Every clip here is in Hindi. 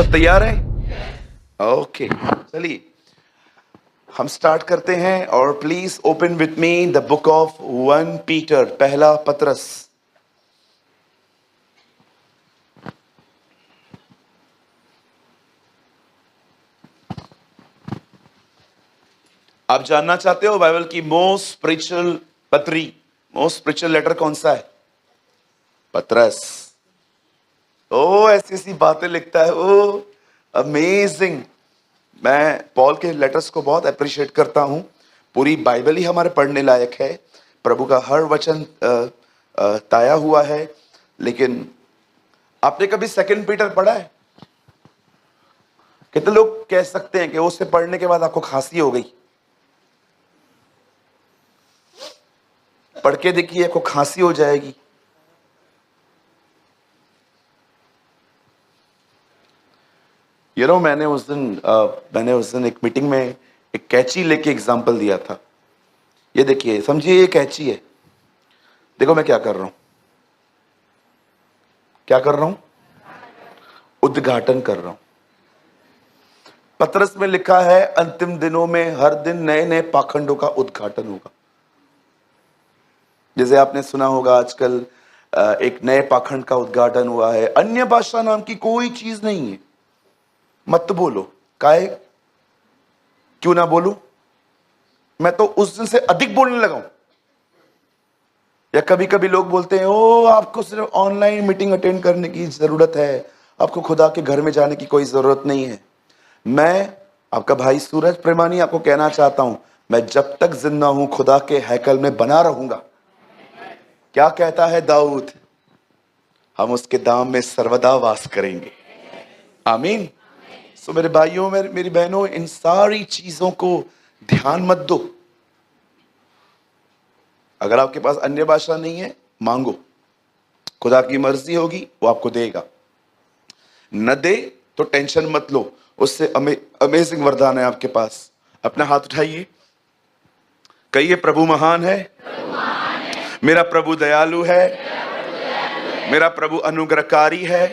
सब तैयार हैं? ओके, चलिए हम स्टार्ट करते हैं। और please open with me the book of 1 Peter, पहला पतरस। आप जानना चाहते हो बाइबल की मोस्ट स्पिरिचुअल पत्री, मोस्ट स्पिरिचुअल लेटर कौन सा है? पतरस। ओ ऐसी ऐसी बातें लिखता है वो, अमेजिंग। मैं पॉल के लेटर्स को बहुत अप्रिशिएट करता हूं। पूरी बाइबल ही हमारे पढ़ने लायक है, प्रभु का हर वचन ताया हुआ है। लेकिन आपने कभी 2 पीटर पढ़ा है? कितने लोग कह सकते हैं कि उसे पढ़ने के बाद आपको खांसी हो गई? पढ़ के देखिए, आपको खांसी हो जाएगी। मैंने उस दिन एक मीटिंग में एक कैंची लेके एग्जांपल दिया था। ये देखिए, समझिए ये कैंची है। देखो मैं क्या कर रहा हूं, उद्घाटन कर रहा हूं। पतरस में लिखा है अंतिम दिनों में हर दिन नए नए पाखंडों का उद्घाटन होगा। जैसे आपने सुना होगा आजकल एक नए पाखंड का उद्घाटन हुआ है, अन्य भाषा नाम की कोई चीज नहीं है। मत बोलो। काहे? क्यों ना बोलूं? मैं तो उस दिन से अधिक बोलने लगा हूं। या कभी कभी लोग बोलते हैं ओ आपको सिर्फ ऑनलाइन मीटिंग अटेंड करने की जरूरत है, आपको खुदा के घर में जाने की कोई जरूरत नहीं है। मैं आपका भाई सूरज प्रेमानी आपको कहना चाहता हूं, मैं जब तक जिंदा हूं खुदा के हैकल में बना रहूंगा। क्या कहता है दाऊद? हम उसके दाम में सर्वदा वास करेंगे। आमीन। सो मेरे भाइयों, मेरी बहनों, इन सारी चीजों को ध्यान मत दो। अगर आपके पास अन्य भाषा नहीं है, मांगो, खुदा की मर्जी होगी वो आपको देगा। न दे तो टेंशन मत लो, उससे अमेजिंग वरदान है आपके पास। अपना हाथ उठाइए, कहिए प्रभु महान है, मेरा प्रभु दयालु है, मेरा प्रभु अनुग्रहकारी है,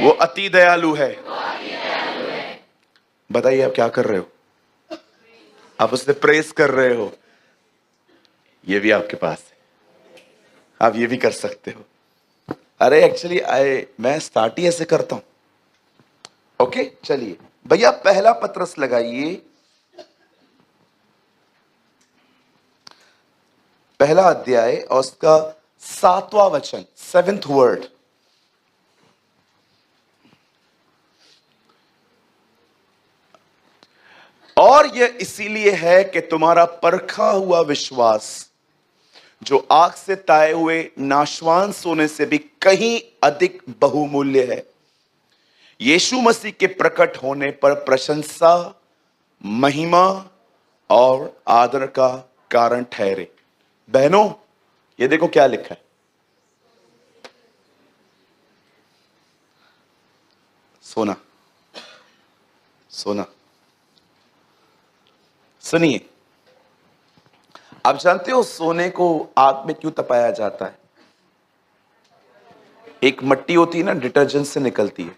वो अति दयालु है। बताइए आप क्या कर रहे हो? आप उससे प्रेस कर रहे हो। ये भी आपके पास है, आप ये भी कर सकते हो। अरे एक्चुअली मैं स्टार्ट ही ऐसे करता हूं। ओके, चलिए भैया पहला पतरस लगाइए, पहला अध्याय और उसका 7वां वचन, 7th वर्ड। और यह इसीलिए है कि तुम्हारा परखा हुआ विश्वास, जो आग से ताए हुए नाशवान सोने से भी कहीं अधिक बहुमूल्य है, यीशु मसीह के प्रकट होने पर प्रशंसा, महिमा और आदर का कारण ठहरे। बहनों, ये देखो क्या लिखा है। सोना, सोना। सुनिए, आप जानते हो सोने को आग में क्यों तपाया जाता है? एक मट्टी होती है ना, डिटर्जेंट से निकलती है,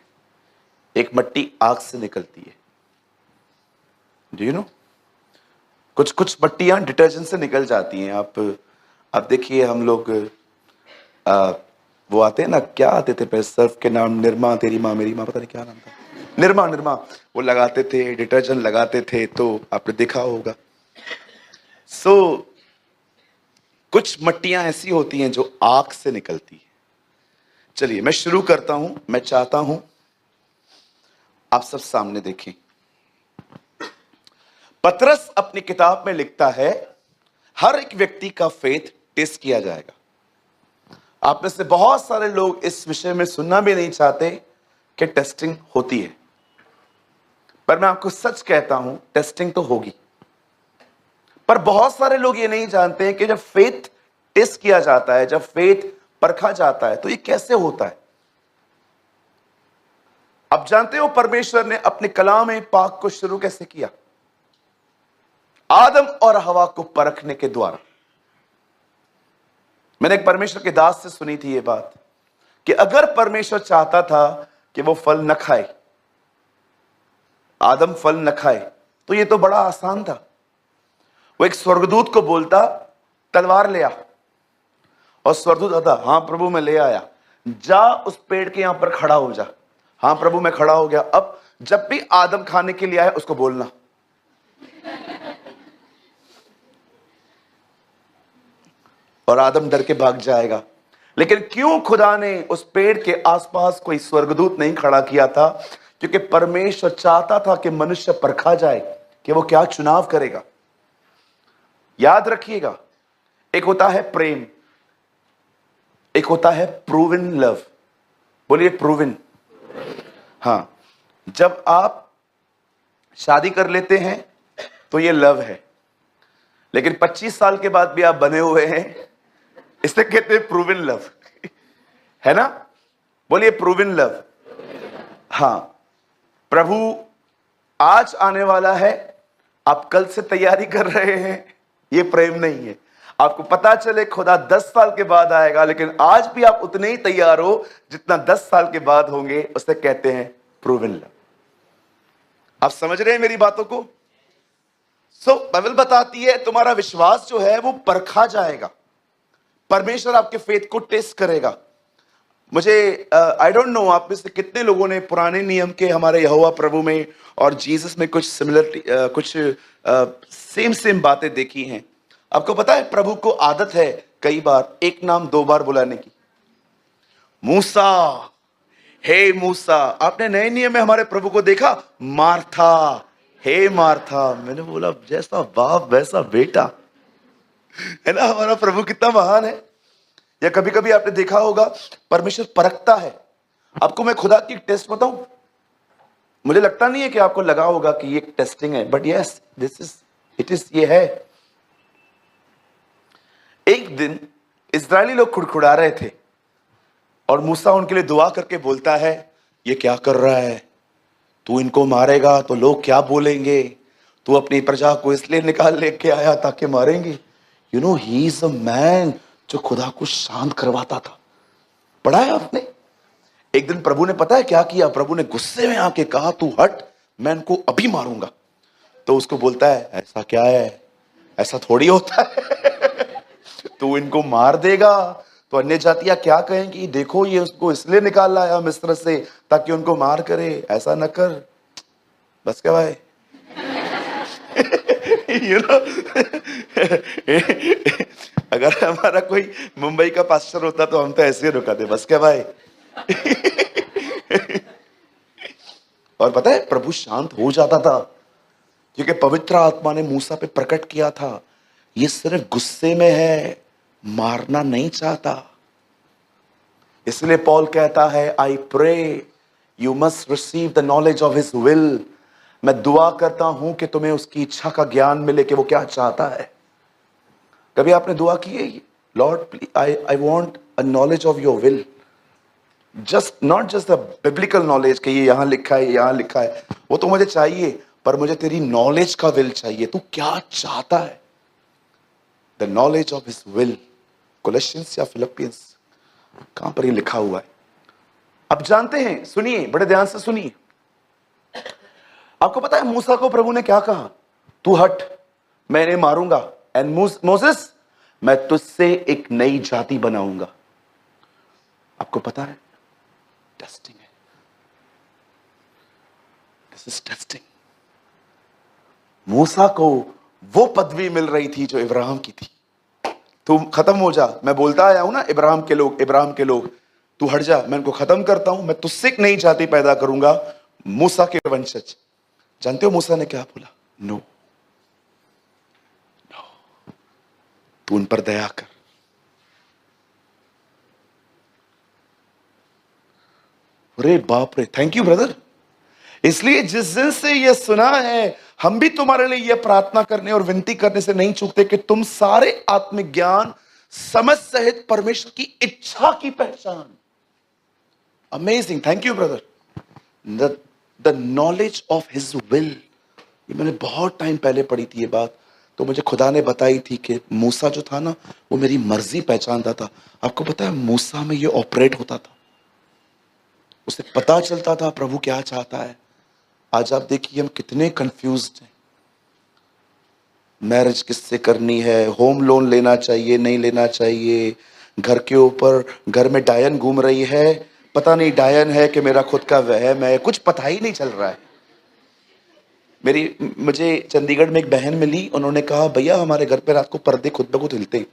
एक मट्टी आग से निकलती है। Do you no? कुछ कुछ मट्टियां डिटर्जेंट से निकल जाती हैं। आप देखिए, हम लोग वो आते हैं ना, क्या आते थे पहले, सर्फ के नाम निरमा, तेरी माँ मेरी माँ, पता नहीं क्या नाम था, निरमा, निरमा। वो लगाते थे, डिटर्जेंट लगाते थे, तो आपने देखा होगा। कुछ मट्टियां ऐसी होती हैं जो आग से निकलती है। चलिए मैं शुरू करता हूं। मैं चाहता हूं आप सब सामने देखें। पतरस अपनी किताब में लिखता है हर एक व्यक्ति का फेथ टेस्ट किया जाएगा। आप में से बहुत सारे लोग इस विषय में सुनना भी नहीं चाहते कि टेस्टिंग होती है, पर मैं आपको सच कहता हूं, टेस्टिंग तो होगी। पर बहुत सारे लोग ये नहीं जानते हैं कि जब फेथ टेस्ट किया जाता है, जब फेथ परखा जाता है, तो ये कैसे होता है। आप जानते हो परमेश्वर ने अपने कलाम पाक को शुरू कैसे किया? आदम और हवा को परखने के द्वारा। मैंने एक परमेश्वर के दास से सुनी थी ये बात कि अगर परमेश्वर चाहता था कि वो फल न खाए, आदम फल न खाए, तो ये तो बड़ा आसान था। वो एक स्वर्गदूत को बोलता तलवार ले आ, और स्वर्गदूत आता, हाँ प्रभु मैं ले आया, जा उस पेड़ के यहां पर खड़ा हो जा। हाँ प्रभु मैं खड़ा हो गया। अब जब भी आदम खाने के लिए आए उसको बोलना, और आदम डर के भाग जाएगा। लेकिन क्यों खुदा ने उस पेड़ के आसपास कोई स्वर्गदूत नहीं खड़ा किया था? क्योंकि परमेश्वर चाहता था कि मनुष्य परखा जाए कि वो क्या चुनाव करेगा। याद रखिएगा, एक होता है प्रेम, एक होता है प्रूवन लव। बोलिए प्रूवन। हाँ, जब आप शादी कर लेते हैं तो ये लव है, लेकिन 25 साल के बाद भी आप बने हुए हैं, इसे कहते हैं प्रूवन लव, है ना? बोलिए प्रूवन लव। हाँ, प्रभु आज आने वाला है, आप कल से तैयारी कर रहे हैं, ये प्रेम नहीं है। आपको पता चले खुदा 10 साल के बाद आएगा, लेकिन आज भी आप उतने ही तैयार हो जितना 10 साल के बाद होंगे, उसे कहते हैं प्रूवन लव। आप समझ रहे हैं मेरी बातों को? बाइबल बताती है तुम्हारा विश्वास जो है वो परखा जाएगा, परमेश्वर आपके फेथ को टेस्ट करेगा। मुझे आई डोंट नो आप में से कितने लोगों ने पुराने नियम के हमारे यहोवा प्रभु में और जीसस में कुछ सिमिलरिटी, कुछ सेम बातें देखी हैं। आपको पता है प्रभु को आदत है कई बार एक नाम 2 बार बुलाने की। मूसा, हे मूसा। आपने नए नियम में हमारे प्रभु को देखा, मार्था, हे मार्था। मैंने बोला जैसा बाप वैसा बेटा, है ना? हमारा प्रभु कितना महान है। या कभी कभी आपने देखा होगा परमेश्वर परखता है। आपको मैं खुदा की टेस्ट बताऊं, मुझे लगता नहीं है कि आपको लगा होगा कि ये एक टेस्टिंग है, but yes this is it is, ये है। एक दिन इस्राएली लोग खुड़खुड़ा रहे थे और मूसा उनके लिए दुआ करके बोलता है, ये क्या कर रहा है? तू इनको मारेगा तो लोग क्या बोलेंगे? तू अपनी प्रजा को इसलिए निकाल लेके आया ताकि मारेंगे। You know he is a man जो खुदा को शांत करवाता था। पढ़ा है आपने? एक दिन प्रभु ने पता है क्या किया? प्रभु ने गुस्से में आके कहा, तू हट, मैं इनको अभी मारूंगा। तो उसको बोलता है, ऐसा क्या है? ऐसा थोड़ी होता है। तू इनको मार देगा तो अन्य जातियां क्या कहेंगी? देखो ये उसको इसलिए निकाल लाया मिस्र से ताकि उनको मार करे। ऐसा न कर, बस क्या भाई। you know? अगर हमारा कोई मुंबई का पास्टर होता तो हम तो ऐसे रुकाते, बस क्या भाई। और पता है प्रभु शांत हो जाता था क्योंकि पवित्र आत्मा ने मूसा पे प्रकट किया था, ये सिर्फ गुस्से में है, मारना नहीं चाहता। इसलिए पॉल कहता है, I pray you must receive the knowledge of his will. मैं दुआ करता हूं कि तुम्हें उसकी इच्छा का ज्ञान मिले कि वो क्या चाहता है। कभी आपने दुआ की है, Lord I want a knowledge of your will, just not just the biblical knowledge कि ये यहां लिखा है यहां लिखा है, वो तो मुझे चाहिए, पर मुझे तेरी नॉलेज का विल चाहिए, तू क्या चाहता है। The knowledge of his will, Colossians या फिलिपियंस, कहां पर ये लिखा हुआ है? अब जानते हैं, सुनिए बड़े ध्यान से सुनिए। आपको पता है मूसा को प्रभु ने क्या कहा? तू हट, मैं इन्हें मारूंगा, एंड मोसेस मैं तुझसे एक नई जाति बनाऊंगा। आपको पता है टेस्टिंग है, दिस इज टेस्टिंग। मूसा को वो पदवी मिल रही थी जो इब्राहिम की थी। तू खत्म हो जा, मैं बोलता आया हूं ना, इब्राहिम के लोग, तू हट जा, मैं इनको खत्म करता हूं, मैं तुझसे एक नई जाति पैदा करूंगा, मूसा के वंशज। जानते हो मूसा ने क्या बोला? नो नो, तू उन पर दया कर। अरे बाप रे, थैंक यू ब्रदर। इसलिए जिस दिन से यह सुना है, हम भी तुम्हारे लिए यह प्रार्थना करने और विनती करने से नहीं चूकते कि तुम सारे आत्मिक ज्ञान समझ सहित परमेश्वर की इच्छा की पहचान। Amazing, thank you brother. The knowledge of his will, ये मैंने बहुत टाइम पहले पढ़ी थी ये बात, तो मुझे खुदा ने बताई थी कि मूसा जो था ना, वो मेरी मर्जी पहचानता था। आपको पता है मूसा में ये ऑपरेट होता था। उसे पता चलता था प्रभु क्या चाहता है। आज आप देखिए हम कितने कंफ्यूज्ड हैं। मैरिज किससे करनी है, होम लोन लेना चाहिए नहीं लेना चाहिए, घर के ऊपर घर में डायन घूम रही है, पता नहीं डायन है कि मेरा खुद का वहम है, कुछ पता ही नहीं चल रहा है। मुझे चंडीगढ़ में एक बहन मिली, उन्होंने कहा भैया हमारे घर पे रात को पर्दे खुद ब खुद हिलते हैं।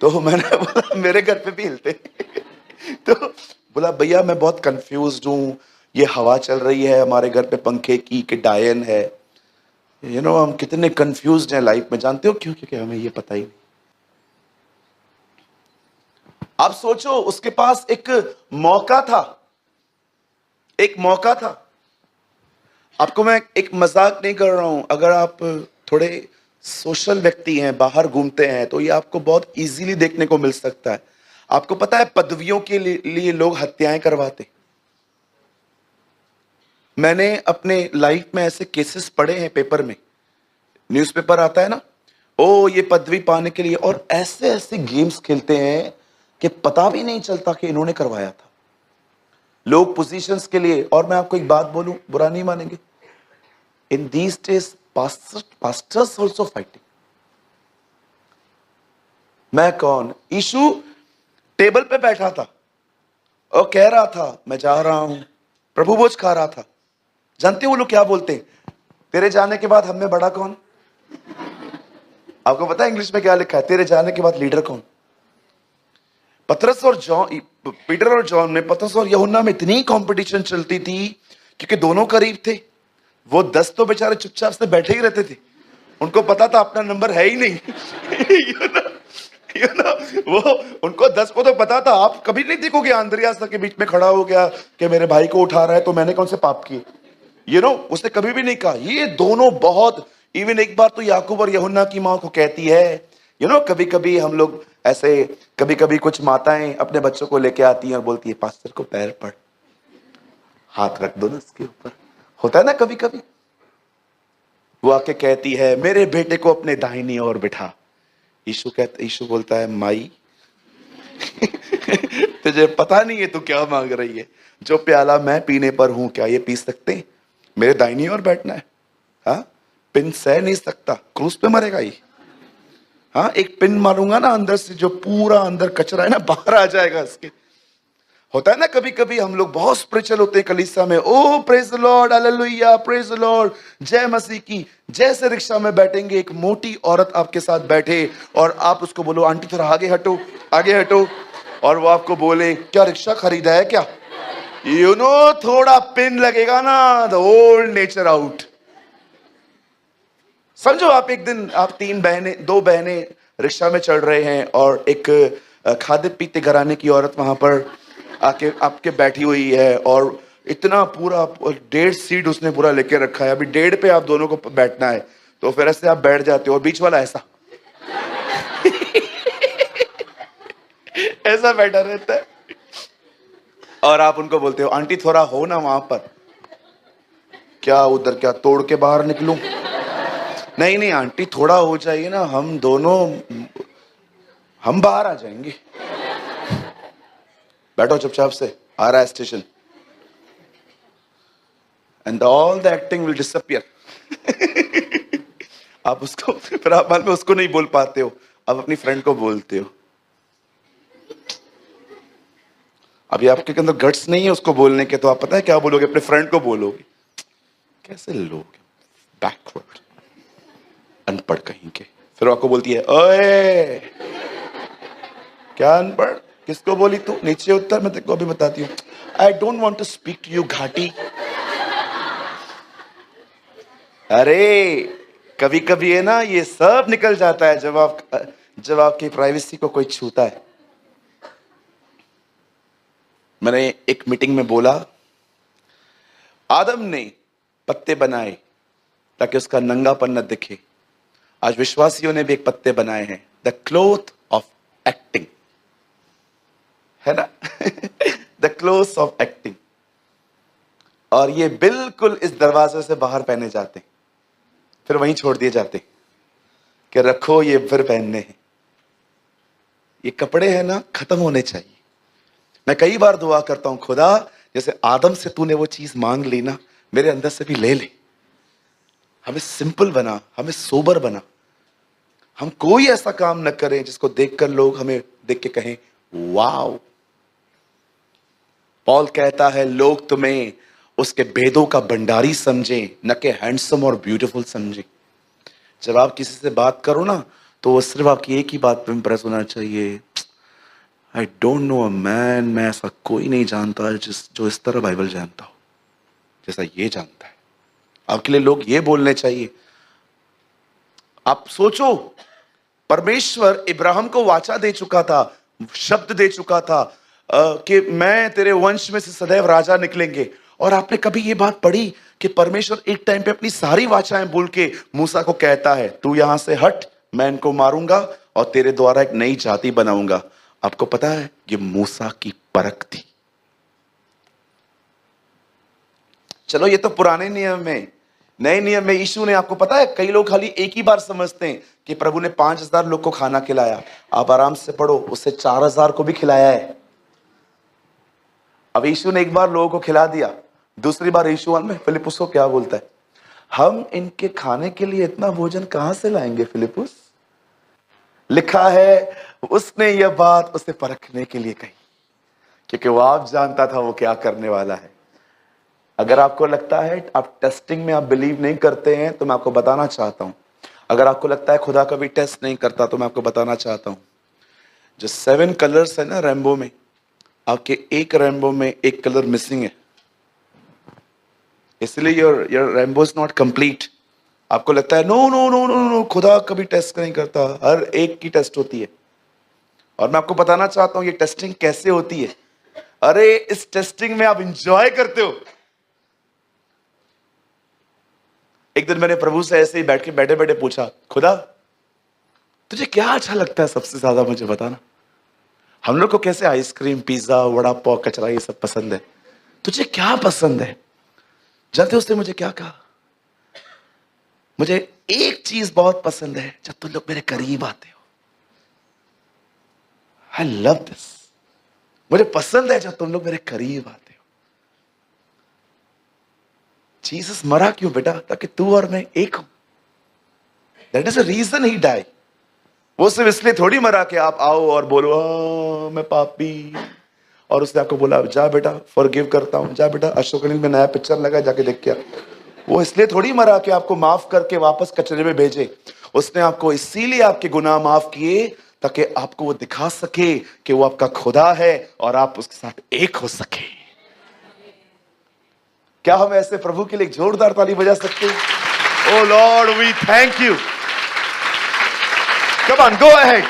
तो मैंने बोला मेरे घर पे भी हिलते हैं। तो बोला भैया मैं बहुत कंफ्यूज्ड हूँ, ये हवा चल रही है हमारे घर पे पंखे की कि डायन है। हम कितने कंफ्यूज्ड हैं लाइफ में, जानते हो क्यों? क्योंकि हमें ये पता ही नहीं। आप सोचो उसके पास एक मौका था, एक मौका था। आपको मैं एक मजाक नहीं कर रहा हूं, अगर आप थोड़े सोशल व्यक्ति हैं, बाहर घूमते हैं, तो ये आपको बहुत इजीली देखने को मिल सकता है। आपको पता है पदवियों के लिए लोग हत्याएं करवाते। मैंने अपने लाइफ में ऐसे केसेस पढ़े हैं, पेपर में न्यूज़पेपर आता है ना, ओ ये पदवी पाने के लिए, और ऐसे ऐसे गेम्स खेलते हैं कि पता भी नहीं चलता कि इन्होंने करवाया था। लोग पोजीशंस के लिए। और मैं आपको एक बात बोलूं, बुरा नहीं मानेंगे, in these days pastors also fighting. मैं कौन? यीशु टेबल पे बैठा था और कह रहा था मैं जा रहा हूं, प्रभु भोज खा रहा था। जानते हो वो लोग क्या बोलते हैं? तेरे जाने के बाद हम में बड़ा कौन? आपको पता है इंग्लिश में क्या लिखा है? तेरे जाने के बाद लीडर कौन? पतरस और जॉन, पीटर और जॉन में, पतरस और यूहन्ना में इतनी कंपटीशन चलती थी क्योंकि दोनों करीब थे। वो 10 तो बेचारे चुपचाप से बैठे ही रहते थे, उनको पता था अपना नंबर है ही नहीं। वो उनको 10 को तो पता था। आप कभी नहीं देखोगे अंद्रियास के बीच में खड़ा हो गया कि मेरे भाई को उठा रहा है तो मैंने कौन से पाप किए। उसने कभी भी नहीं कहा। ये दोनों बहुत, इवन एक बार तो याकूब और यूहन्ना की माँ को कहती है, कभी कभी हम लोग ऐसे, कभी कभी कुछ माताएं अपने बच्चों को लेके आती हैं और बोलती है पास्टर को पैर पड़, हाथ रख दो ना उसके ऊपर। होता है ना कभी कभी। वो आके कहती है मेरे बेटे को अपने दाहिनी ओर बिठा। यीशु बोलता है माई तुझे पता नहीं है तू क्या मांग रही है? जो प्याला मैं पीने पर हूं क्या ये पी सकते हैं? मेरे दाहिनी ओर बैठना है? हाँ, पिन सह नहीं सकता, क्रूस पे मरेगा ये। हाँ, एक पिन मारूंगा ना अंदर से, जो पूरा अंदर कचरा है ना बाहर आ जाएगा इसके। होता है ना कभी कभी हम लोग बहुत स्पिरिचुअल होते हैं कलीसिया में, oh praise the lord, hallelujah, praise the lord, जय मसीह की। जैसे रिक्शा में बैठेंगे, एक मोटी औरत आपके साथ बैठे और आप उसको बोलो आंटी थोड़ा आगे हटो, आगे हटो, और वो आपको बोले क्या रिक्शा खरीदा है क्या? थोड़ा पिन लगेगा ना, द ओल्ड नेचर आउट। समझो आप एक दिन, आप दो बहनें रिक्शा में चढ़ रहे हैं और एक खाद्य पीते घराने की औरत वहां पर आके आपके बैठी हुई है और इतना पूरा 1.5 सीट उसने पूरा लेके रखा है। अभी 1.5 पे आप दोनों को बैठना है, तो फिर ऐसे आप बैठ जाते हो और बीच वाला ऐसा ऐसा बैठा रहता है और आप उनको बोलते हो आंटी थोड़ा हो ना वहां पर। क्या उधर क्या तोड़ के बाहर निकलूं? नहीं नहीं आंटी थोड़ा हो जाइए ना, हम दोनों हम बाहर आ जाएंगे। बैठो चुपचाप से, आ रहा है station, and all the acting will disappear. आप उसको, फिर आप बाद में उसको नहीं बोल पाते हो, आप अपनी फ्रेंड को बोलते हो। अभी आपके अंदर गट्स नहीं है उसको बोलने के, तो आप पता है क्या बोलोगे? अपने फ्रेंड को बोलोगे। कैसे लोग, बैकवर्ड, अनपढ़ कहीं के। फिर आपको बोलती है ओए, क्या अनपढ़? किसको बोली तू? नीचे उत्तर, मैं तेरे को अभी बताती हूँ। I don't want to speak to you घाटी। अरे कभी कभी है ना, ये सब निकल जाता है जब आपकी प्राइवेसी को कोई छूता है। मैंने एक मीटिंग में बोला, आदम ने पत्ते बनाए ताकि उसका नंगापन न दिखे। आज विश्वासियों ने भी एक पत्ते बनाए हैं, द क्लोथ ऑफ एक्टिंग, है ना? The cloth of acting. और ये बिल्कुल इस दरवाजे से बाहर पहने जाते, फिर वहीं छोड़ दिए जाते कि रखो ये फिर पहनने हैं। ये कपड़े हैं ना, खत्म होने चाहिए। मैं कई बार दुआ करता हूं, खुदा जैसे आदम से तूने वो चीज मांग ली ना, मेरे अंदर से भी ले ले। हमें सिंपल बना, हमें सोबर बना। हम कोई ऐसा काम न करें जिसको देखकर लोग हमें देख के कहें वाओ। पॉल कहता है लोग तुम्हें उसके भेदों का भंडारी समझें, न कि हैंडसम और ब्यूटीफुल समझें। जब आप किसी से बात करो ना, तो वो सिर्फ आपकी एक ही बात पे इंप्रेस होना चाहिए, I don't know a man, मैं ऐसा कोई नहीं जानता जो इस तरह बाइबल जानता हो जैसा ये जानता है। आपके लिए लोग ये बोलने चाहिए। आप सोचो, परमेश्वर इब्राहिम को वाचा दे चुका था, शब्द दे चुका था कि मैं तेरे वंश में से सदैव राजा निकलेंगे। और आपने कभी ये बात पढ़ी कि परमेश्वर एक टाइम पे अपनी सारी वाचाएं बोल के मूसा को कहता है तू यहां से हट, मैं इनको मारूंगा और तेरे द्वारा एक नई जाति बनाऊंगा। आपको पता है ये मूसा की परख थी। चलो ये तो पुराने नियम में। नए नियम में यीशु ने, आपको पता है कई लोग खाली एक ही बार समझते हैं कि प्रभु ने 5000 लोग को खाना खिलाया। आप आराम से पढ़ो, उससे 4000 को भी खिलाया है। अब यीशु ने एक बार लोगों को खिला दिया, दूसरी बार यीशु में फिलिपुस को क्या बोलता है, हम इनके खाने के लिए इतना भोजन कहां से लाएंगे फिलिपुस। लिखा है उसने यह बात उसे परखने के लिए कही, क्योंकि वो आप जानता था वो क्या करने वाला है। अगर आपको लगता है आप टेस्टिंग में आप बिलीव नहीं करते हैं, तो मैं आपको बताना चाहता हूं, अगर आपको लगता है खुदा कभी टेस्ट नहीं करता, तो मैं आपको बताना चाहता हूं, जो 7 कलर्स है ना रेनबो में, आपके एक रेनबो में एक कलर मिसिंग है, इसलिए your rainbow is not complete. आपको लगता है no no no no no, खुदा कभी टेस्ट नहीं करता, हर एक की टेस्ट होती है। और मैं आपको बताना चाहता हूं ये टेस्टिंग कैसे होती है। अरे इस टेस्टिंग में आप इंजॉय करते हो। एक दिन मैंने प्रभु से ऐसे ही बैठे बैठे पूछा, खुदा तुझे क्या अच्छा लगता है सबसे ज्यादा, मुझे बताना। हम लोग को कैसे आइसक्रीम, पिज्जा, वड़ा पाव, कचरा ये सब पसंद है, तुझे क्या पसंद है। जानते हो उसने मुझे क्या कहा, मुझे एक चीज बहुत पसंद है, जब तुम लोग मेरे करीब आते हो। I love this. मुझे पसंद है जब तुम लोग मेरे करीब आते हो। जीसस मरा क्यों बेटा, ताकि तू और मैं एक हूं। That is a reason he die. वो सिर्फ इसलिए थोड़ी मरा कि आप आओ और बोलो मैं पापी, और उसने आपको बोला जा बेटा फॉरगिव करता हूं, जा बेटा अशोक अनिल में नया पिक्चर लगा जाके देख के आ। वो इसलिए थोड़ी मरा कि आपको माफ करके वापस कचरे में भेजे। उसने आपको इसीलिए आपके गुनाह माफ किए ताकि आपको वो दिखा सके कि वो आपका खुदा है और आप उसके साथ एक हो सके। क्या हम ऐसे प्रभु के लिए एक जोरदार ताली बजा सकते हैं? Oh lord we thank you. Come on go ahead.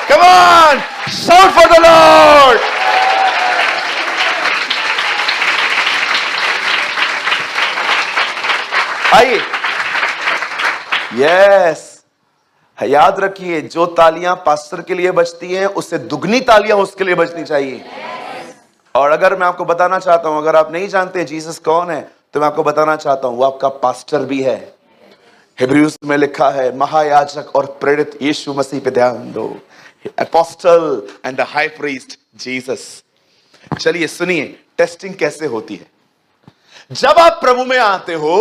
Come on shout for the lord. आइए। यस, याद रखिए जो तालियां पास्टर के लिए बजती हैं उससे दुगनी तालियां उसके लिए बजनी चाहिए। और अगर मैं आपको बताना चाहता हूं, अगर आप नहीं जानते जीसस कौन है, तो मैं आपको बताना चाहता हूं वो आपका पास्टर भी है। हिब्रूज में लिखा है महायाजक और प्रेरित यीशु मसीह पे ध्यान दो, apostle and the high priest Jesus. चलिए सुनिए टेस्टिंग कैसे होती है। जब आप प्रभु में आते हो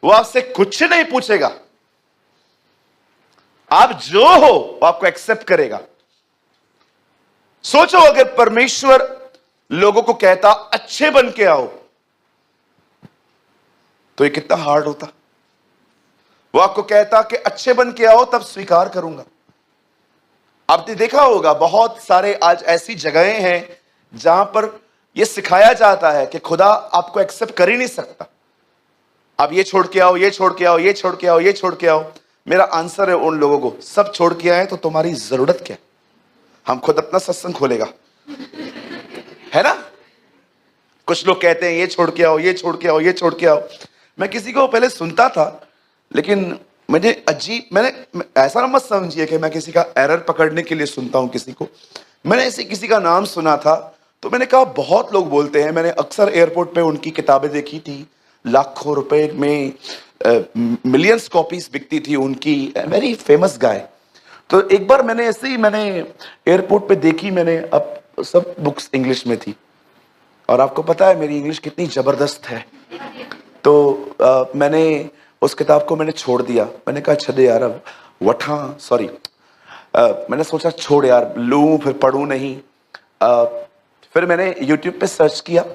वो आपसे कुछ नहीं पूछेगा, आप जो हो वो आपको एक्सेप्ट करेगा। सोचो अगर परमेश्वर लोगों को कहता अच्छे बन के आओ, तो ये कितना हार्ड होता। वो आपको कहता कि अच्छे बन के आओ तब स्वीकार करूंगा। आपने देखा होगा बहुत सारे आज ऐसी जगहें हैं जहां पर यह सिखाया जाता है कि खुदा आपको एक्सेप्ट कर ही नहीं सकता, आप ये छोड़ के आओ, ये छोड़ के आओ, ये छोड़ के आओ, ये छोड़ के आओ। मेरा आंसर है उन लोगों को, सब छोड़ के आए तो तुम्हारी जरूरत क्या है। हम खुद अपना सत्संग खोलेगा, है ना। कुछ लोग कहते हैं ये छोड़ के आओ, ये छोड़ के आओ, ये छोड़ के आओ। मैं किसी को पहले सुनता था, लेकिन मैंने ऐसा ना मत समझिए कि मैं किसी का एरर पकड़ने के लिए सुनता हूं किसी को। मैंने ऐसे किसी का नाम सुना था, तो मैंने कहा बहुत लोग बोलते हैं। मैंने अक्सर एयरपोर्ट पे उनकी किताबें देखी थी, लाखों रुपए में मिलियंस कॉपीज बिकती थी उनकी, वेरी फेमस गाय। तो एक बार मैंने ऐसे ही मैंने एयरपोर्ट पे देखी, मैंने अब सब बुक्स इंग्लिश में थी और आपको पता है मेरी इंग्लिश कितनी जबरदस्त है। तो मैंने उस किताब को मैंने छोड़ दिया। मैंने कहा छदे यार अब वठा सॉरी मैंने सोचा छोड़ यार, लूं फिर पढ़ूं नहीं। फिर मैंने यूट्यूब पे सर्च किया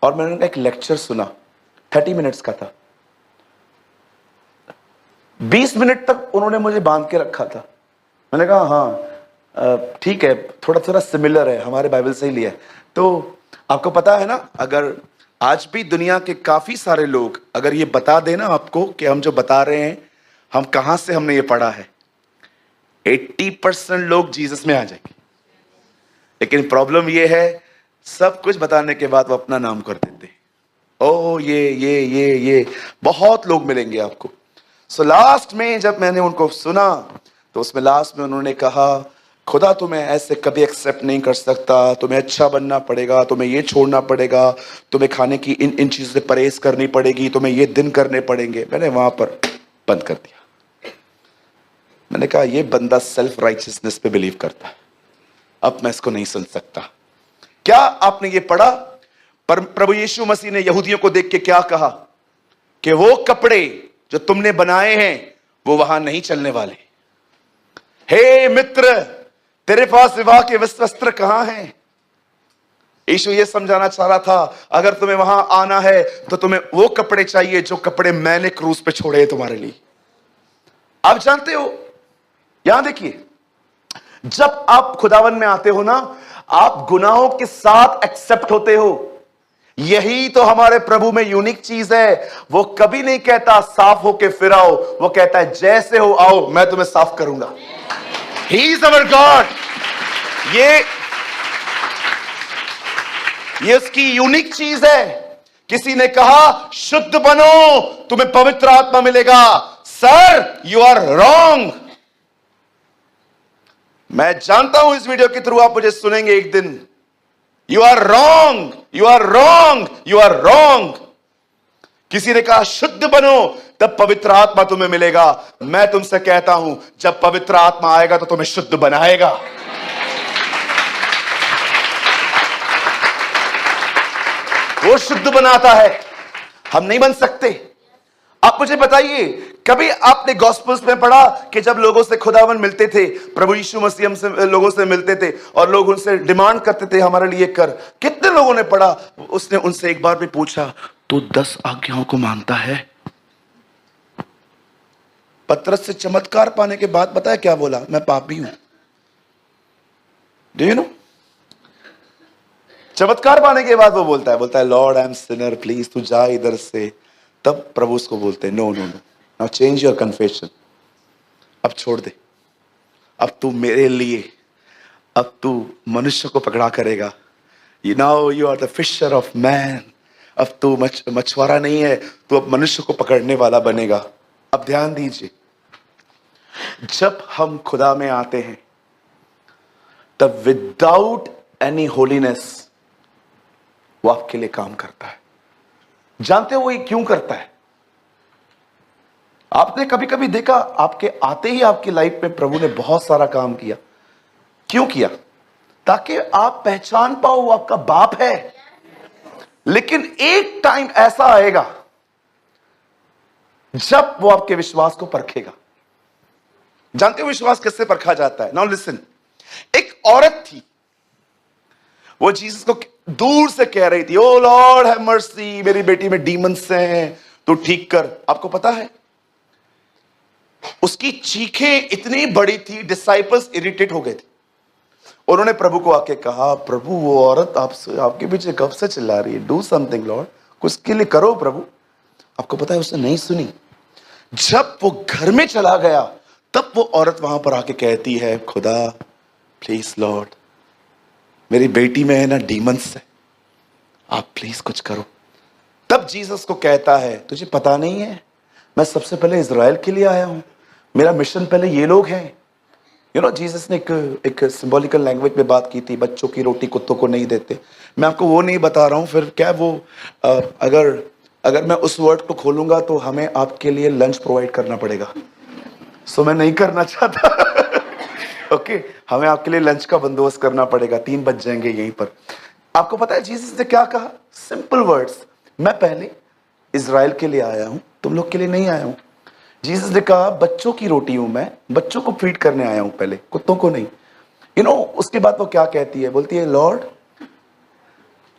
और मैंने एक लेक्चर सुना, 30 मिनट्स का था। 20 मिनट तक उन्होंने मुझे बांध के रखा था। मैंने कहा हाँ ठीक है, थोड़ा थोड़ा सिमिलर है, हमारे बाइबल से ही लिया है। तो आपको पता है ना, अगर आज भी दुनिया के काफी सारे लोग अगर ये बता देना आपको कि हम जो बता रहे हैं हम कहां से हमने ये पढ़ा है, 80% लोग जीसस में आ जाएंगे। लेकिन प्रॉब्लम ये है, सब कुछ बताने के बाद वो अपना नाम कर देते हैं। ओ ये बहुत लोग मिलेंगे आपको। सो लास्ट में जब मैंने उनको सुना तो उसमें लास्ट में उन्होंने कहा खुदा तुम्हें ऐसे कभी एक्सेप्ट नहीं कर सकता, तुम्हें अच्छा बनना पड़ेगा, तुम्हें ये छोड़ना पड़ेगा, तुम्हें खाने की इन चीजों से परहेज करनी पड़ेगी, तुम्हें ये दिन करने पड़ेंगे। मैंने वहां पर बंद कर दिया। मैंने कहा ये बंदा सेल्फ राइचियसनेस पे बिलीव करता है, अब मैं इसको नहीं सुन सकता। क्या आपने ये पढ़ा? पर प्रभु यीशु मसीह ने यहूदियों को देख के क्या कहा कि वो कपड़े जो तुमने बनाए हैं वो वहां नहीं चलने वाले। हे मित्र, तेरे पास विवाह के वस्त्र कहां हैं? यीशु ये समझाना चाह रहा था, अगर तुम्हें वहां आना है तो तुम्हें वो कपड़े चाहिए जो कपड़े मैंने क्रूस पे छोड़े तुम्हारे लिए। आप जानते हो, यहां देखिए, जब आप खुदावन में आते हो ना, आप गुनाहों के साथ एक्सेप्ट होते हो। यही तो हमारे प्रभु में यूनिक चीज है। वो कभी नहीं कहता साफ होके फिर आओ, वो कहता है जैसे हो आओ, मैं तुम्हें साफ करूंगा। He is our God. ये उसकी यूनिक चीज है। किसी ने कहा शुद्ध बनो, तुम्हें पवित्र आत्मा मिलेगा। Sir, you are wrong. मैं जानता हूं इस वीडियो के थ्रू आप मुझे सुनेंगे एक दिन। You are wrong, you are wrong, you are wrong. किसी ने कहा शुद्ध बनो तब पवित्र आत्मा तुम्हें मिलेगा। मैं तुमसे कहता हूं, जब पवित्र आत्मा आएगा तो तुम्हें शुद्ध बनाएगा। वो शुद्ध बनाता है, हम नहीं बन सकते। आप मुझे बताइए, कभी आपने गॉस्पेल्स में पढ़ा कि जब लोगों से खुदावन मिलते थे, प्रभु यीशु मसीह हमसे लोगों से मिलते थे और लोग उनसे डिमांड करते थे हमारे लिए कर? कितने लोगों ने पढ़ा? उसने उनसे एक बार भी पूछा तू 10 आज्ञाओं को मानता है? पतरस से चमत्कार पाने के बाद पता है क्या बोला? मैं पापी हूं। Do you know? चमत्कार पाने के बाद वो बोलता है Lord I am sinner, please तू जा इधर से। तब प्रभु उसको बोलते हैं no no no, now change your confession. अब छोड़ दे, अब तू मेरे लिए, अब तू मनुष्य को पकड़ा करेगा। You know you are the fisher of man. अब तू मछुआरा नहीं है, तू अब मनुष्य को पकड़ने वाला बनेगा। अब ध्यान दीजिए, जब हम खुदा में आते हैं तब विदाउट एनी होलीनेस वो आपके लिए काम करता है। जानते हो वो ये क्यों करता है? आपने कभी कभी देखा, आपके आते ही आपकी लाइफ में प्रभु ने बहुत सारा काम किया। क्यों किया? ताकि आप पहचान पाओ वो आपका बाप है। लेकिन एक टाइम ऐसा आएगा जब वो आपके विश्वास को परखेगा। जानते हो विश्वास किससे परखा जाता है? नाउ लिसन, एक औरत थी, वो जीसस को दूर से कह रही थी, ओ लॉर्ड हैव मर्सी, मेरी बेटी में डीमंस हैं, तू ठीक कर। आपको पता है उसकी चीखें इतनी बड़ी थी, डिसाइपल्स इरिटेट हो गए थे। उन्होंने प्रभु को आके कहा, प्रभु वो औरत आपके पीछे कब से चिल्ला रही है, डू समथिंग लॉर्ड, कुछ के लिए करो प्रभु। आपको पता है उसने नहीं सुनी। जब वो घर में चला गया तब वो औरत वहां पर आके कहती है, खुदा प्लीज लॉर्ड, मेरी बेटी में है ना डीमंस है, आप प्लीज कुछ करो। तब जीसस को कहता है, तुझे पता नहीं है मैं सबसे पहले इजराइल के लिए आया हूं, मेरा मिशन पहले ये लोग हैं। यू नो, जीसस ने एक सिंबॉलिकल लैंग्वेज में बात की थी, बच्चों की रोटी कुत्तों को नहीं देते। मैं आपको वो नहीं बता रहा हूं, फिर क्या वो अगर मैं उस वर्ड को खोलूंगा तो हमें आपके लिए लंच प्रोवाइड करना पड़ेगा। सो मैं नहीं करना चाहता। ओके, हमें आपके लिए लंच का बंदोबस्त करना पड़ेगा, 3 बज जाएंगे यहीं पर। आपको पता है जीसस ने क्या कहा? सिंपल वर्ड्स, मैं पहले इज़राइल के लिए आया हूं, तुम लोग के लिए नहीं आया हूं। जीसस ने कहा बच्चों की रोटी हूं मैं, बच्चों को फीड करने आया हूं पहले, कुत्तों को नहीं। उसके बाद वो क्या कहती है? बोलती है लॉर्ड,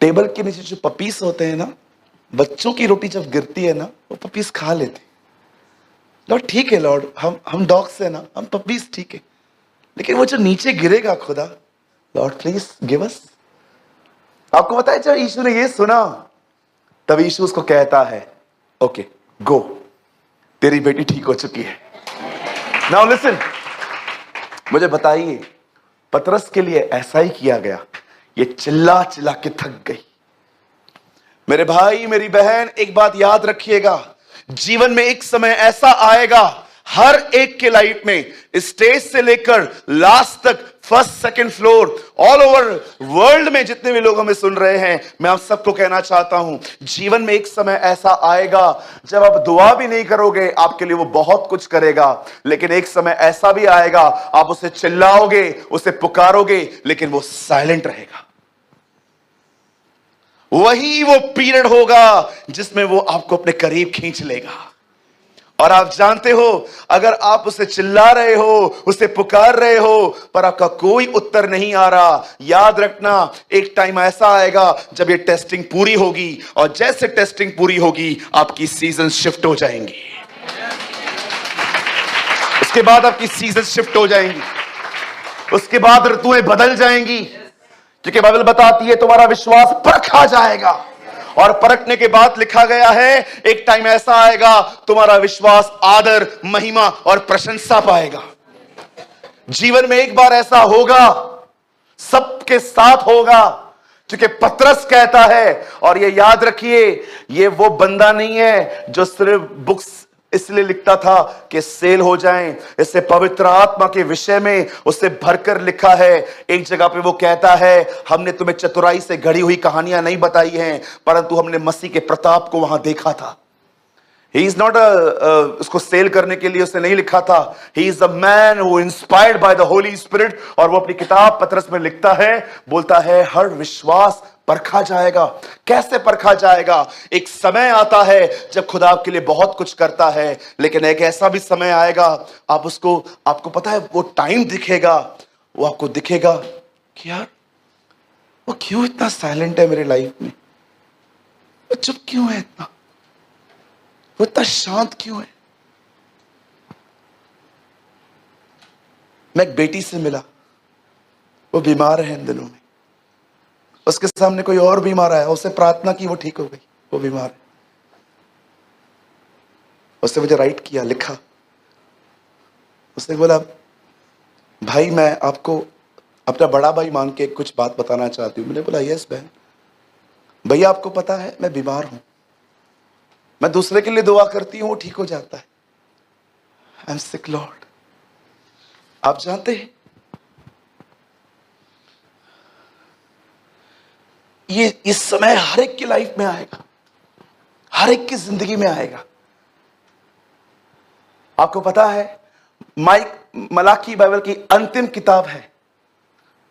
टेबल के नीचे जो पपीस होते हैं ना, बच्चों की रोटी जब गिरती है ना, वो पपीस खा लेते। लॉर्ड ठीक है लॉर्ड, हम डॉग्स है ना, हम पपीस ठीक है, लेकिन वो जो नीचे गिरेगा खुदा, लॉर्ड प्लीज गिव अस। आपको पता है जब यीशु ने ये सुना, तब यीशु उसको कहता है ओके गो, तेरी बेटी ठीक हो चुकी है। नाउ लिसन, मुझे बताइए पतरस के लिए ऐसा ही किया गया? ये चिल्ला चिल्ला के थक गई। मेरे भाई मेरी बहन, एक बात याद रखिएगा, जीवन में एक समय ऐसा आएगा हर एक के लाइफ में, स्टेज से लेकर लास्ट तक, first second floor, all over world में जितने भी लोग हमें सुन रहे हैं, मैं आप सबको कहना चाहता हूं, जीवन में एक समय ऐसा आएगा जब आप दुआ भी नहीं करोगे, आपके लिए वो बहुत कुछ करेगा, लेकिन एक समय ऐसा भी आएगा आप उसे चिल्लाओगे, उसे पुकारोगे, लेकिन वो साइलेंट रहेगा। वही वो पीरियड होगा जिसमें वो आपको अपने करीब खींच लेगा। और आप जानते हो, अगर आप उसे चिल्ला रहे हो, उसे पुकार रहे हो, पर आपका कोई उत्तर नहीं आ रहा, याद रखना एक टाइम ऐसा आएगा जब ये टेस्टिंग पूरी होगी, और जैसे टेस्टिंग पूरी होगी आपकी सीजन शिफ्ट हो जाएंगी। उसके बाद आपकी सीजन शिफ्ट हो जाएंगी, उसके बाद ऋतुएं बदल जाएंगी, क्योंकि बाइबल बताती है तुम्हारा विश्वास परखा जाएगा, और परखने के बाद लिखा गया है एक टाइम ऐसा आएगा तुम्हारा विश्वास आदर, महिमा और प्रशंसा पाएगा। जीवन में एक बार ऐसा होगा, सबके साथ होगा, क्योंकि पतरस कहता है, और ये याद रखिए, ये वो बंदा नहीं है जो सिर्फ बुक्स इसलिए लिखता था कि सेल हो जाएं, इससे पवित्र आत्मा के विषय में उससे भरकर लिखा है। एक जगह पे वो कहता है, हमने तुम्हें चतुराई से घड़ी हुई कहानियां नहीं बताई हैं, परंतु हमने मसीह के प्रताप को वहां देखा था। He is not उसको सेल करने के लिए उसने नहीं लिखा था। He is a man who inspired by the Holy Spirit, और वो अपनी किताब पतरस में लिखता है, बोलता है हर विश्वास परखा जाएगा। कैसे परखा जाएगा? एक समय आता है जब खुदा आपके लिए बहुत कुछ करता है, लेकिन एक ऐसा भी समय आएगा आपको पता है वो टाइम दिखेगा, वो आपको दिखेगा कि यार वो क्यों इतना साइलेंट है मेरे लाइफ में, वो चुप क्यों है इतना, वो इतना शांत क्यों है। मैं एक बेटी से मिला, वो बीमार है इन दिनों में, उसके सामने कोई और बीमार आया, उससे प्रार्थना की, वो ठीक हो गई, वो बीमार है। उसने मुझे राइट किया, लिखा, उसने बोला भाई मैं आपको अपना बड़ा भाई मान के कुछ बात बताना चाहती हूँ। मैंने बोला यस बहन। भैया आपको पता है मैं बीमार हूं, मैं दूसरे के लिए दुआ करती हूं, वो ठीक हो जाता है। I am sick Lord. आप जानते हैं ये इस समय हर एक की लाइफ में आएगा, हर एक की जिंदगी में आएगा। आपको पता है मलाकी बाइबल की अंतिम किताब है,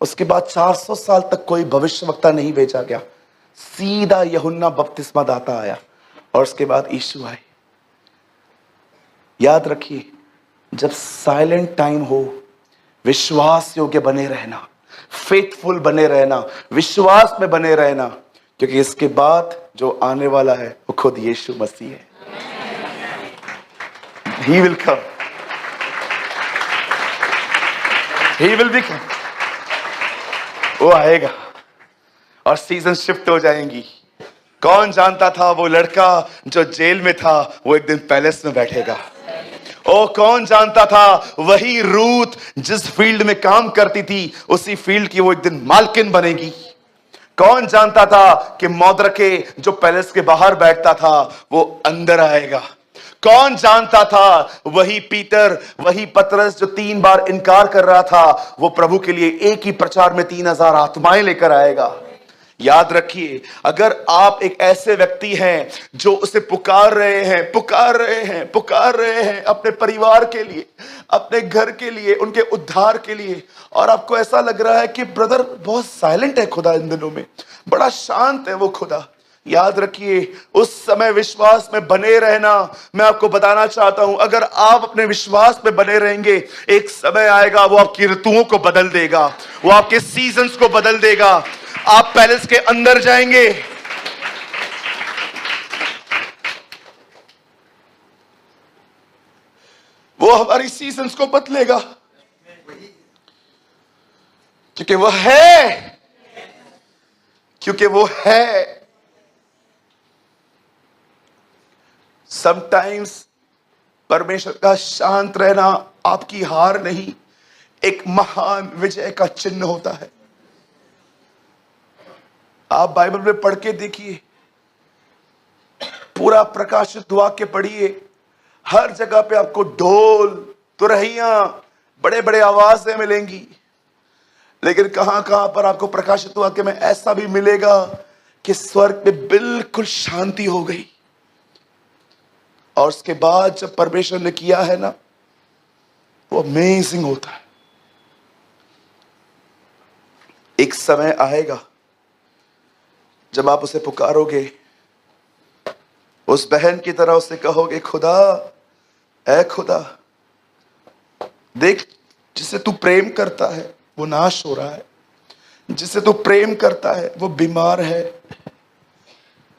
उसके बाद 400 साल तक कोई भविष्यवक्ता नहीं भेजा गया, सीधा यूहन्ना बपतिस्मा दाता आया, और उसके बाद यीशु आए। याद रखिए, जब साइलेंट टाइम हो, विश्वास योग्य बने रहना, फेथफुल बने रहना, विश्वास में बने रहना, क्योंकि इसके बाद जो आने वाला है वो खुद यीशु मसीह है। He will come. He will be come. वो आएगा और सीजन शिफ्ट हो जाएंगी। कौन जानता था वो लड़का जो जेल में था वो एक दिन पैलेस में बैठेगा। ओ कौन जानता था वही रूथ जिस फील्ड में काम करती थी उसी फील्ड की वो एक दिन मालकिन बनेगी। कौन जानता था कि मौद्रके जो पैलेस के बाहर बैठता था वो अंदर आएगा। कौन जानता था वही पीटर, वही पतरस जो 3 बार इनकार कर रहा था, वो प्रभु के लिए एक ही प्रचार में 3000 आत्माएं लेकर आएगा। याद रखिए, अगर आप एक ऐसे व्यक्ति हैं जो उसे पुकार रहे हैं, पुकार रहे हैं, पुकार रहे हैं अपने परिवार के लिए, अपने घर के लिए, उनके उद्धार के लिए, और आपको ऐसा लग रहा है कि ब्रदर बहुत साइलेंट है खुदा इन दिनों में, बड़ा शांत है वो खुदा, याद रखिए, उस समय विश्वास में बने रहना। मैं आपको बताना चाहता हूं, अगर आप अपने विश्वास में बने रहेंगे, एक समय आएगा वो आपकी ऋतुओं को बदल देगा, वो आपके सीजन्स को बदल देगा। आप पैलेस के अंदर जाएंगे, वो हमारी सीजन्स को बदलेगा, क्योंकि वो है, क्योंकि वो है। समटाइम्स परमेश्वर का शांत रहना आपकी हार नहीं, एक महान विजय का चिन्ह होता है। आप बाइबल में पढ़ के देखिए, पूरा प्रकाशित वाक्य पढ़िए, हर जगह पे आपको ढोल, तुरहियां, बड़े बड़े आवाजें मिलेंगी, लेकिन कहां कहां पर आपको प्रकाशित वाक्य में ऐसा भी मिलेगा कि स्वर्ग में बिल्कुल शांति हो गई। और उसके बाद जब परमेश्वर ने किया है ना, वो अमेजिंग होता है। एक समय आएगा जब आप उसे पुकारोगे, उस बहन की तरह उसे कहोगे, खुदा, ऐ खुदा, देख जिसे तू प्रेम करता है वो नाश हो रहा है, जिसे तू प्रेम करता है वो बीमार है,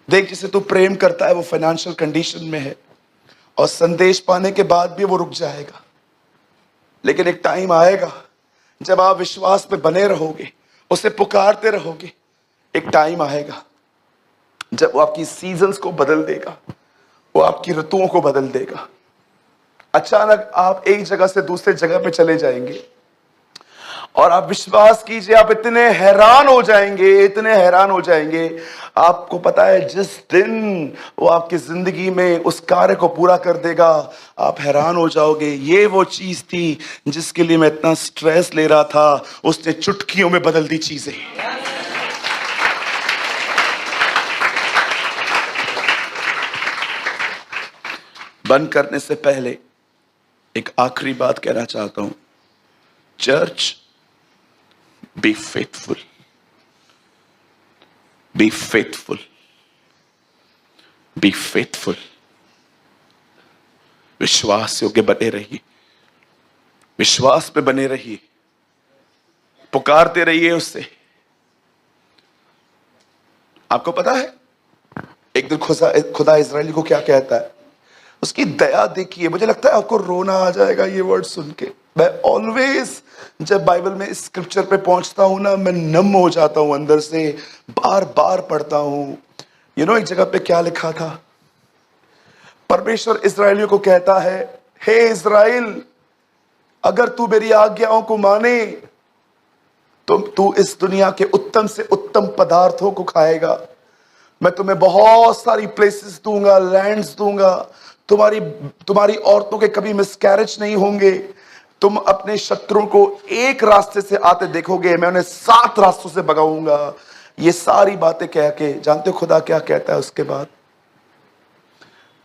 देख जिसे तू प्रेम करता है वो फाइनेंशियल कंडीशन में है, और संदेश पाने के बाद भी वो रुक जाएगा। लेकिन एक टाइम आएगा जब आप विश्वास में बने रहोगे, उसे पुकारते रहोगे, एक टाइम आएगा जब वो आपकी सीजन्स को बदल देगा, वो आपकी ऋतुओं को बदल देगा। अचानक आप एक जगह से दूसरे जगह पे चले जाएंगे, और आप विश्वास कीजिए, आप इतने हैरान हो जाएंगे, इतने हैरान हो जाएंगे। आपको पता है, जिस दिन वो आपकी जिंदगी में उस कार्य को पूरा कर देगा, आप हैरान हो जाओगे, ये वो चीज थी जिसके लिए मैं इतना स्ट्रेस ले रहा था, उसने चुटकियों में बदल दी चीजें। बंद करने से पहले एक आखिरी बात कहना चाहता हूं। Church, be faithful, be faithful, be faithful. विश्वास योग्य बने रहिए, विश्वास पे बने रहिए, पुकारते रहिए उससे। आपको पता है एक दिन खुदा इजरायली को क्या कहता है? उसकी दया देखिए, मुझे लगता है आपको रोना आ जाएगा ये वर्ड सुन के। मैं ऑलवेज जब बाइबल में इस स्क्रिप्चर पे पहुंचता हूं ना, मैं नम हो जाता हूं अंदर से, बार बार पढ़ता हूं। एक जगह पे क्या लिखा था? परमेश्वर इजरायलियों को कहता है, हे इजराइल, अगर तू मेरी आज्ञाओं को माने तो तू इस दुनिया के उत्तम से उत्तम पदार्थों को खाएगा। मैं तुम्हें बहुत सारी प्लेसेस दूंगा, लैंड्स दूंगा, तुम्हारी औरतों के कभी मिसकैरेज नहीं होंगे, तुम अपने शत्रुओं को एक रास्ते से आते देखोगे, मैं उन्हें 7 रास्तों से भगाऊंगा। ये सारी बातें कह के जानते हो खुदा क्या कहता है उसके बाद?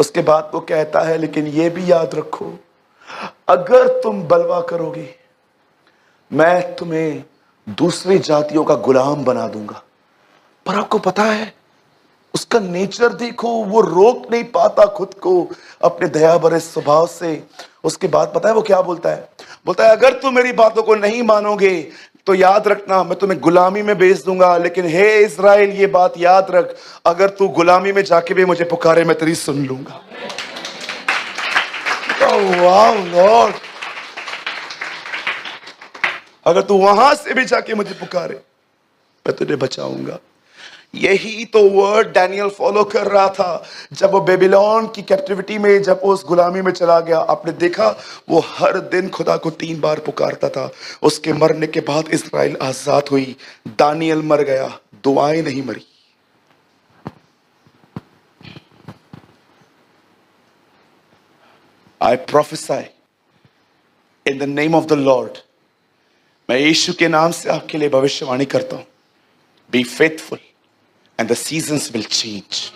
उसके बाद वो कहता है, लेकिन ये भी याद रखो, अगर तुम बलवा करोगे मैं तुम्हें दूसरी जातियों का गुलाम बना दूंगा। पर आपको पता है उसका नेचर देखो, वो रोक नहीं पाता खुद को अपने दया भरे स्वभाव से। उसके बाद पता है वो क्या बोलता है? बोलता है, अगर तुम मेरी बातों को नहीं मानोगे तो याद रखना मैं तुम्हें गुलामी में भेज दूंगा, लेकिन हे इज़राइल ये बात याद रख, अगर तू गुलामी में जाके भी मुझे पुकारे मैं तेरी सुन लूंगा। वाह लॉर्ड, अगर तू वहां से भी जाके मुझे पुकारे मैं तुझे बचाऊंगा। यही तो वर्ड डैनियल फॉलो कर रहा था जब वो बेबीलोन की कैप्टिविटी में, जब वो उस गुलामी में चला गया। आपने देखा वो हर दिन खुदा को 3 बार पुकारता था। उसके मरने के बाद इस्राएल आजाद हुई। दानियल मर गया, दुआएं नहीं मरी। I prophesy in the name of the lord, मैं यीशु के नाम से आपके लिए भविष्यवाणी करता हूं, be faithful, and the seasons will change.